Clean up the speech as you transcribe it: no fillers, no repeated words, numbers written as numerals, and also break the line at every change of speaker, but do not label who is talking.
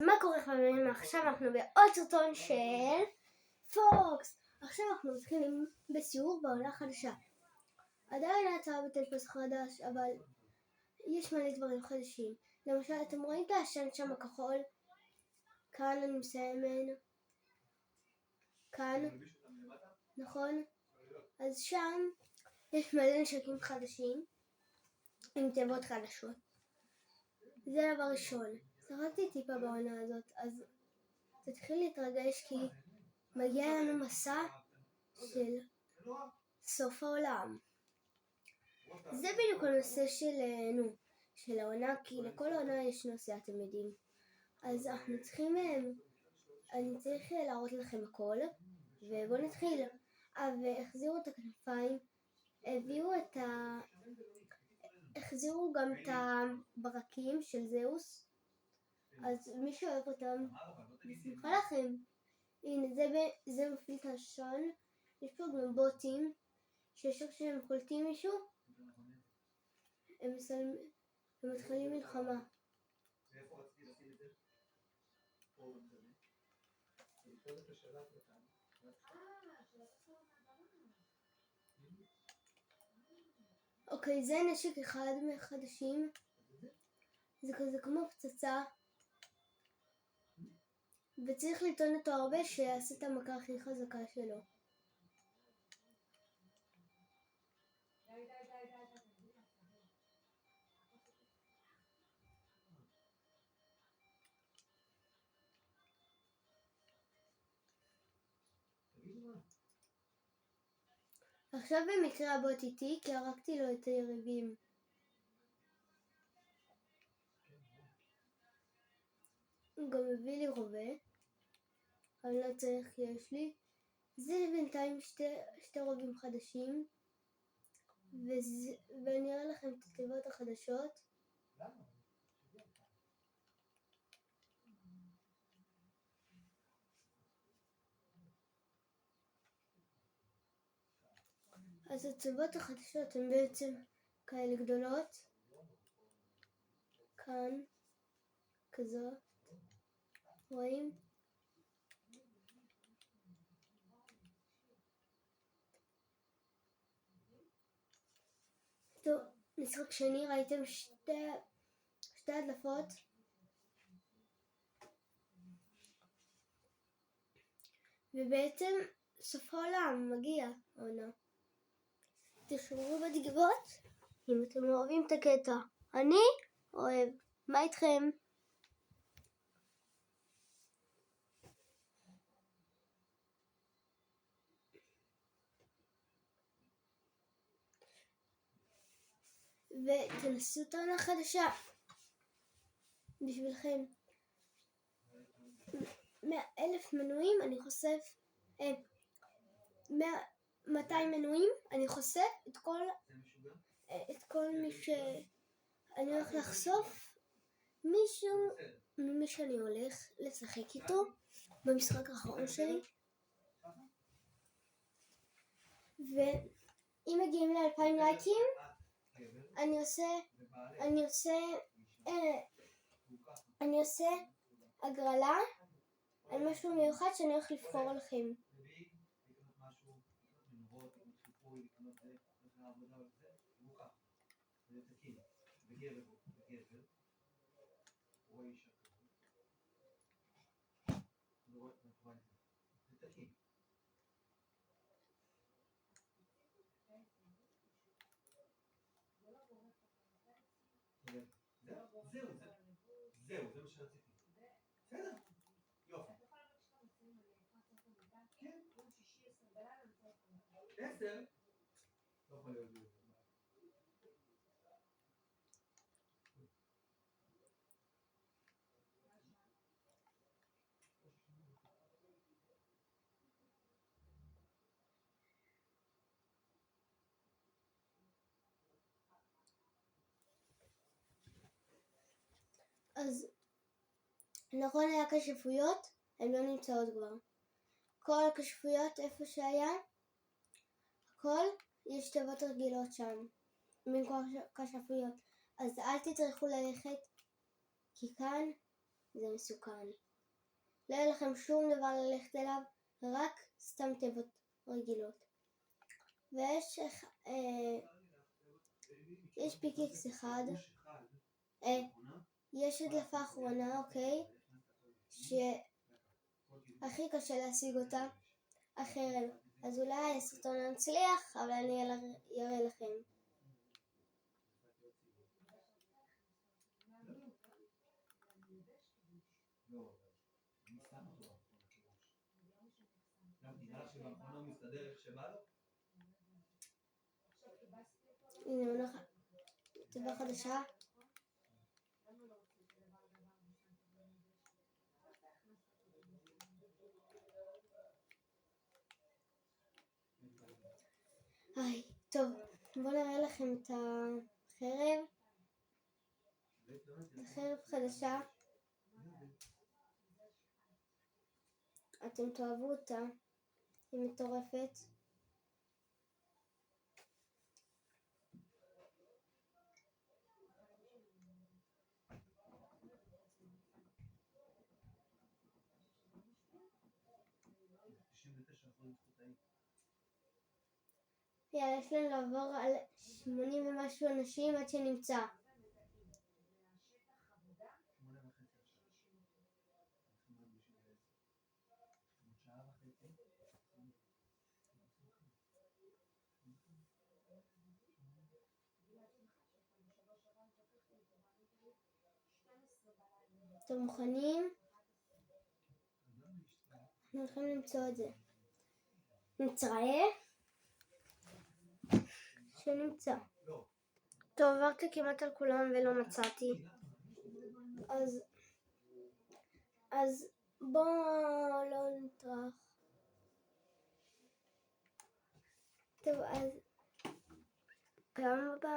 מה קורה חברים? עכשיו אנחנו בעוד סרטון של פוקס. עכשיו אנחנו מתחילים בסיור בעונה חדשה. עדיין יצא בטלפס חדש, אבל יש מלא דברים חדשים. למשל, אתם רואים את העשן שם הכחול? כאן אני מסיימן. כאן, נכון? אז שם יש מלא נשקים חדשים עם תיבות חדשות. זה דבר ראשון. שחקתי טיפה בעונה הזאת, אז תתחיל להתרגש כי מגיע לנו מסע של סוף העולם. זה בדיוק הנושא של העונה, כי לכל העונה יש נושא, אתם יודעים. אז אני צריך להראות לכם הכל, ובואו נתחיל. והחזירו את הכנפיים, החזירו גם את הברקים של זהוס, אז מי שאוהב אותם, בשמחה לכם. הנה, זה מפעיל את העשן. יש פה גם בוטים, כשהם קולטים מישהו, הם מתחילים מלחמה. אוקיי, זה נשק אחד מהחדשים. זה כזה כמו פצצה, וצריך לטעון אותו הרבה שיעשה את המכה הכי חזקה שלו. עכשיו במקרה הבוט איתי, כי הרגתי לו את היריבים. הוא גם מביא לי רובה, אבל לא צריך כי יש לי. זה בינתיים שתי רובים חדשים, ואני אראה לכם את התיבות החדשות. אז התיבות החדשות הן בעצם כאלה גדולות, כאן, כזאת, רואים? טוב, משחק שני, ראיתם שתי הדלפות. ובעצם סוף העולם מגיע העונה. תשמעו בתגובות אם אתם אוהבים את הקטע. אני אוהב. מה איתכם? ותנסו את העונה החדשה בשבילכם. 100,000 מנויים אני חושף, 200 מנויים אני חושף את כל מי שאני הולך לחשוף, מישהו ממי שאני הולך לשחק איתו במשחק האחרון שלי. ואם מגיעים ל2,000 לייקים אני עושה הגרלה על משהו מיוחד שאני הולך לבחור לכם.
זהו, זה מה שרציתי. בסדר, יופי. כן. 10? לא יכול להיות.
אז נכון, היה כשפויות, הן לא נמצאות כבר. כל הכשפויות איפה שהיה, הכל, יש תיבות רגילות שם, במקום כשפויות. אז אל תצטרכו ללכת, כי כאן זה מסוכן. לא יהיה לכם שום דבר ללכת אליו, רק סתם תיבות רגילות. ויש יש פיקיקס אחד, יש הדלפה אחרונה, אוקיי, שהכי קשה להשיג אותה, אחרת. אז אולי הסרטון נצליח, אבל אני אראה לכם.
לא, אני שם אותו גם נראה לך שבאחרונה הוא מסתדר איך שבא לו?
הנה מנוח תיבה חדשה. טוב, בואו נראה לכם את החרב. חרב חדשה. אתם תאהבו אותה, היא מטורפת. יאללה, יש לנו לעבור על 80 ומשהו אנשים עד שנמצא. אתם מוכנים? אנחנו הולכים למצוא את זה. נתראה. שנמצא. טוב, עברתי כמעט על כולם ולא מצאתי. אז בואו לא נטרח. טוב, אז פעם הבאה.